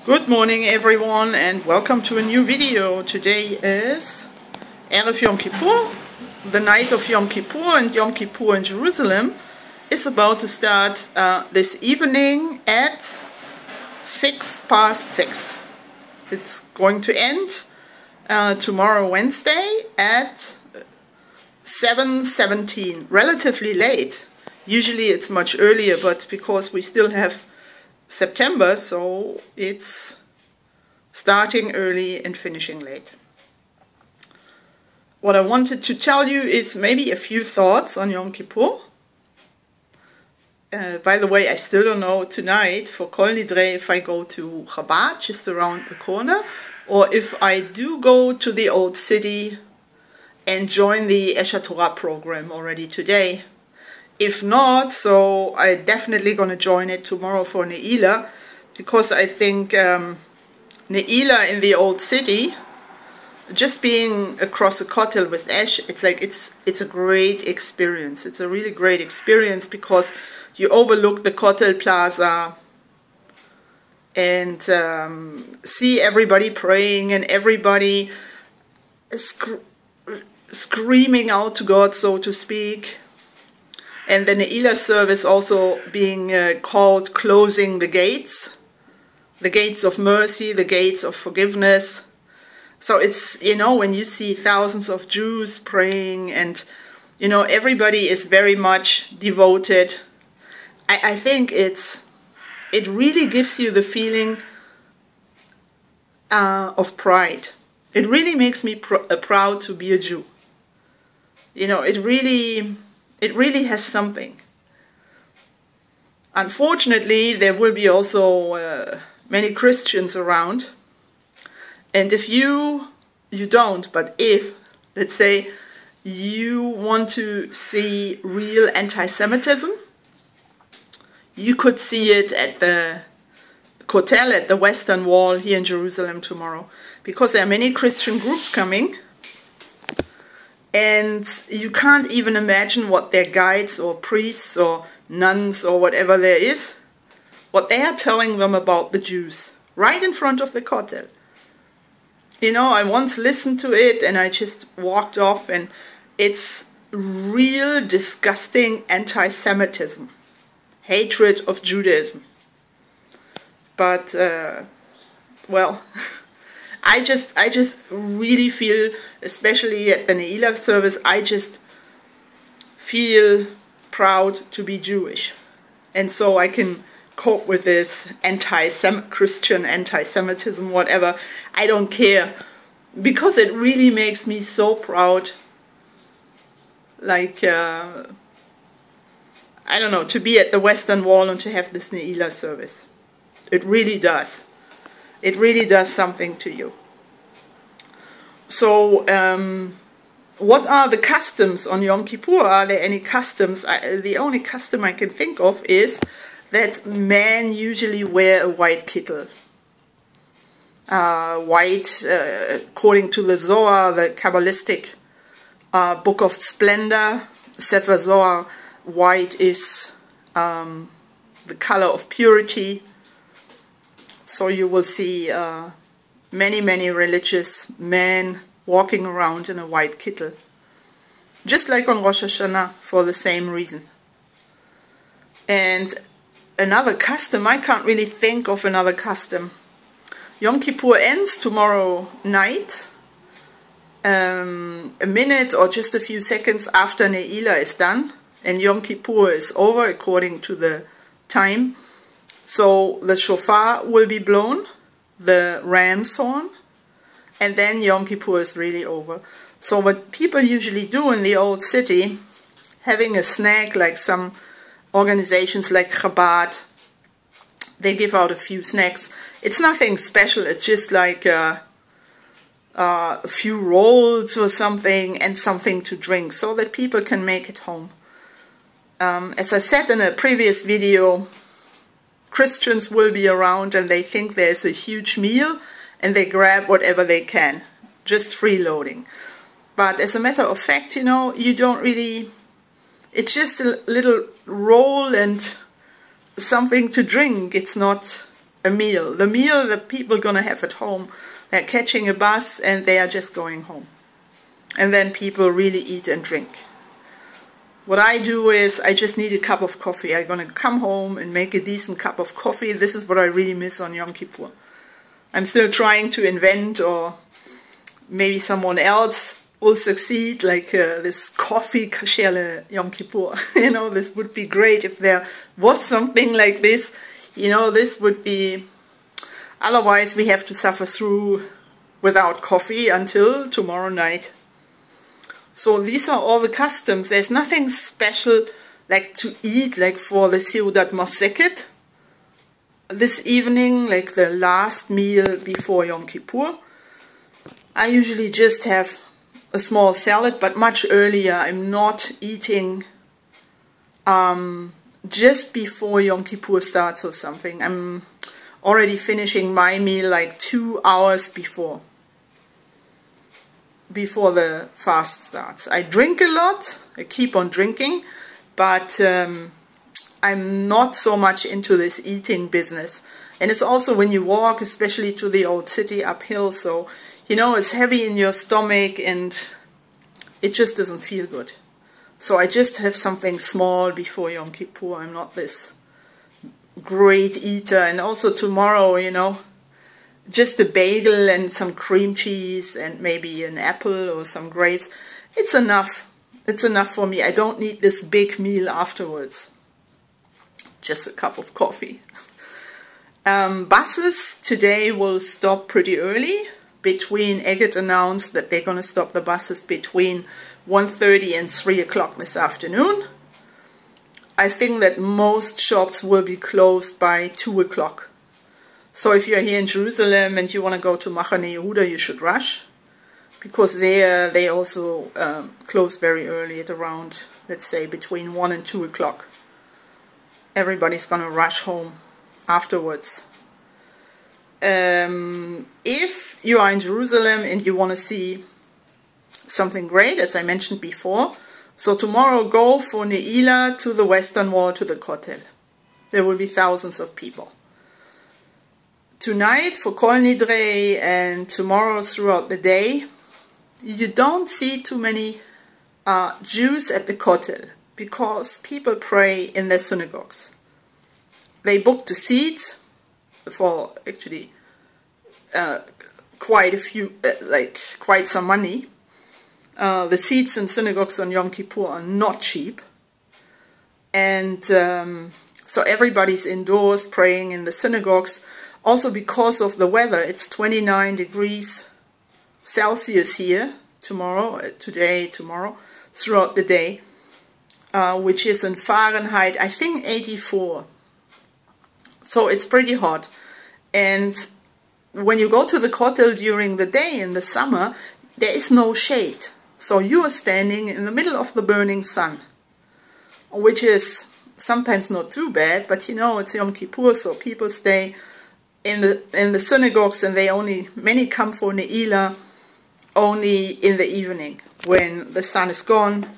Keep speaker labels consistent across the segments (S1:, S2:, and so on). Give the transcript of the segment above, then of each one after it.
S1: Good morning everyone and welcome to a new video. Today is Erev Yom Kippur, the night of Yom Kippur, and Yom Kippur in Jerusalem is about to start this evening at 6:06. It's going to end tomorrow Wednesday at 7:17, relatively late. Usually it's much earlier, but because we still have September, so it's starting early and finishing late. What I wanted to tell you is maybe a few thoughts on Yom Kippur. By the way, I still don't know tonight for Kol Nidre if I go to Chabad, just around the corner, or if I do go to the Old City and join the Esher Torah program already today. If not, so I'm definitely going to join it tomorrow for Ne'ilah, because I think Ne'ilah in the Old City, just being across the Kotel with Esh, it's a great experience. It's a really great experience because you overlook the Kotel Plaza and see everybody praying and everybody screaming out to God, so to speak. And the Ne'ilah service also being called closing the gates of mercy, the gates of forgiveness. So it's, you know, when you see thousands of Jews praying and, you know, everybody is very much devoted, I think it really gives you the feeling of pride. It really makes me proud to be a Jew. You know, it really has something. Unfortunately, there will be also many Christians around. And if you don't, but if, let's say, you want to see real anti-Semitism, you could see it at the Kotel, at the Western Wall here in Jerusalem tomorrow. Because there are many Christian groups coming. And you can't even imagine what their guides or priests or nuns or whatever there is, what they are telling them about the Jews, right in front of the Kotel. You know, I once listened to it and I just walked off, and it's real disgusting anti-Semitism, hatred of Judaism. But, well... I just really feel, especially at the Ne'ilah service, I just feel proud to be Jewish. And so I can cope with this Christian anti-Semitism, whatever. I don't care. Because it really makes me so proud. Like, I don't know, to be at the Western Wall and to have this Ne'ilah service. It really does. It really does something to you. So, what are the customs on Yom Kippur? Are there any customs? The only custom I can think of is that men usually wear a white kittel. White, according to the Zohar, the Kabbalistic Book of Splendor, Sefer Zohar, white is the color of purity. So you will see many religious men walking around in a white kittel. Just like on Rosh Hashanah, for the same reason. And another custom, I can't really think of another custom. Yom Kippur ends tomorrow night. A minute or just a few seconds after Ne'ilah is done. And Yom Kippur is over according to the time. So the shofar will be blown, the ram's horn, and then Yom Kippur is really over. So what people usually do in the Old City, having a snack, like some organizations like Chabad, they give out a few snacks. It's nothing special, it's just like a few rolls or something and something to drink, so that people can make it home. As I said in a previous video, Christians will be around and they think there's a huge meal and they grab whatever they can, just freeloading. But as a matter of fact, you know, you don't really, it's just a little roll and something to drink. It's not a meal. The meal that people are going to have at home. They're catching a bus and they are just going home. And then people really eat and drink. What I do is I just need a cup of coffee. I'm going to come home and make a decent cup of coffee. This is what I really miss on Yom Kippur. I'm still trying to invent, or maybe someone else will succeed, like this coffee kasher Yom Kippur. You know, this would be great if there was something like this. You know, this would be... Otherwise, we have to suffer through without coffee until tomorrow night. So these are all the customs. There's nothing special like to eat, like for the Seudat Mafseket. This evening, like the last meal before Yom Kippur, I usually just have a small salad, but much earlier. I'm not eating just before Yom Kippur starts or something. I'm already finishing my meal like 2 hours before the fast starts. I drink a lot, I keep on drinking, but I'm not so much into this eating business. And it's also when you walk, especially to the old city uphill, so, you know, it's heavy in your stomach and it just doesn't feel good. So I just have something small before Yom Kippur. I'm not this great eater. And also tomorrow, you know, just a bagel and some cream cheese and maybe an apple or some grapes. It's enough. It's enough for me. I don't need this big meal afterwards. Just a cup of coffee. Buses today will stop pretty early. Egged announced that they're going to stop the buses between 1:30 and 3 o'clock this afternoon. I think that most shops will be closed by 2 o'clock. So if you're here in Jerusalem and you want to go to Machane Yehuda, you should rush. Because they also close very early at around, let's say, between 1 and 2 o'clock. Everybody's going to rush home afterwards. If you are in Jerusalem and you want to see something great, as I mentioned before, so tomorrow go for Ne'ilah to the Western Wall, to the Kotel. There will be thousands of people. Tonight for Kol Nidrei and tomorrow throughout the day, you don't see too many Jews at the Kotel because people pray in their synagogues. They booked the seats for actually quite a few, quite some money. The seats in synagogues on Yom Kippur are not cheap. And so everybody's indoors praying in the synagogues. Also because of the weather, it's 29 degrees Celsius here today, tomorrow, throughout the day, which is in Fahrenheit, I think 84. So it's pretty hot. And when you go to the Kotel during the day in the summer, there is no shade. So you are standing in the middle of the burning sun, which is sometimes not too bad, but you know, it's Yom Kippur, so people stay in the synagogues, and many come for Ne'ilah only in the evening when the sun is gone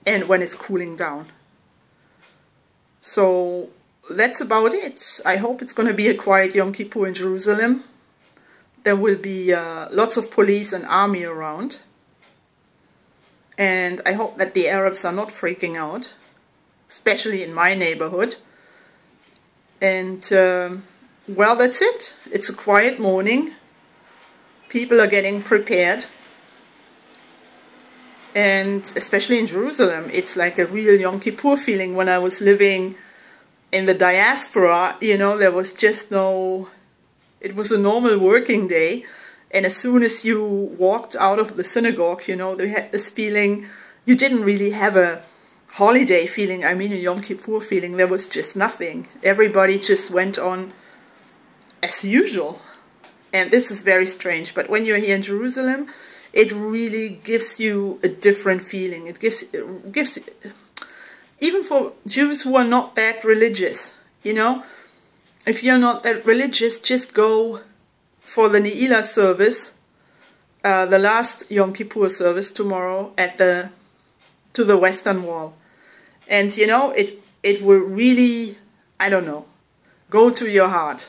S1: and when it's cooling down. So that's about it. I hope it's going to be a quiet Yom Kippur in Jerusalem. There will be lots of police and army around. And I hope that the Arabs are not freaking out, especially in my neighborhood. And, well, that's it. It's a quiet morning. People are getting prepared. And especially in Jerusalem, it's like a real Yom Kippur feeling. When I was living in the diaspora, you know, there was just no... It was a normal working day. And as soon as you walked out of the synagogue, you know, they had this feeling, you didn't really have a holiday feeling, I mean a Yom Kippur feeling. There was just nothing. Everybody just went on as usual. And this is very strange. But when you're here in Jerusalem, it really gives you a different feeling. It gives even for Jews who are not that religious, you know, if you're not that religious, just go for the Ne'ilah service, the last Yom Kippur service tomorrow to the Western Wall. And you know, it will really, I don't know, go to your heart.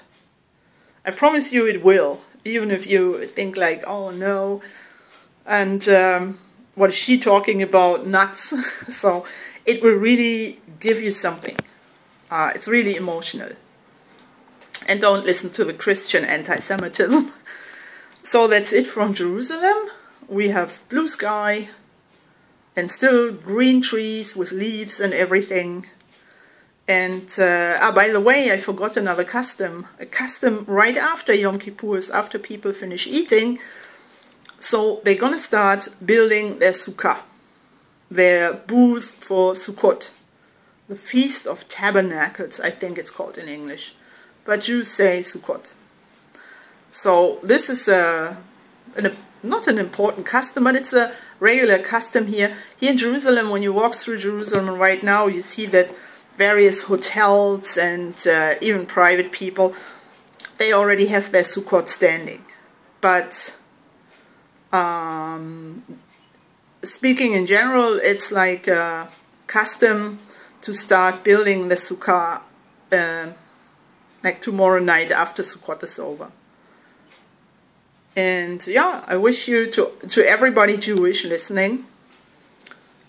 S1: I promise you it will, even if you think like, oh no, and what is she talking about, nuts? So it will really give you something. It's really emotional. And don't listen to the Christian anti-Semitism. So that's it from Jerusalem. We have blue sky and still green trees with leaves and everything. And by the way, I forgot another custom. A custom right after Yom Kippur is after people finish eating. So they're going to start building their sukkah, their booth for Sukkot. The Feast of Tabernacles, I think it's called in English. But Jews say Sukkot. So this is not an important custom, but it's a regular custom here. Here in Jerusalem, when you walk through Jerusalem right now, you see that various hotels and even private people, they already have their Sukkot standing. But speaking in general, it's like a custom to start building the Sukkah like tomorrow night after Sukkot is over. And yeah, I wish you, to everybody Jewish listening,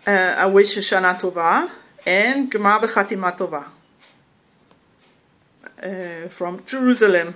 S1: I wish you Shana Tova and Gemar B'Chatima Tova from Jerusalem.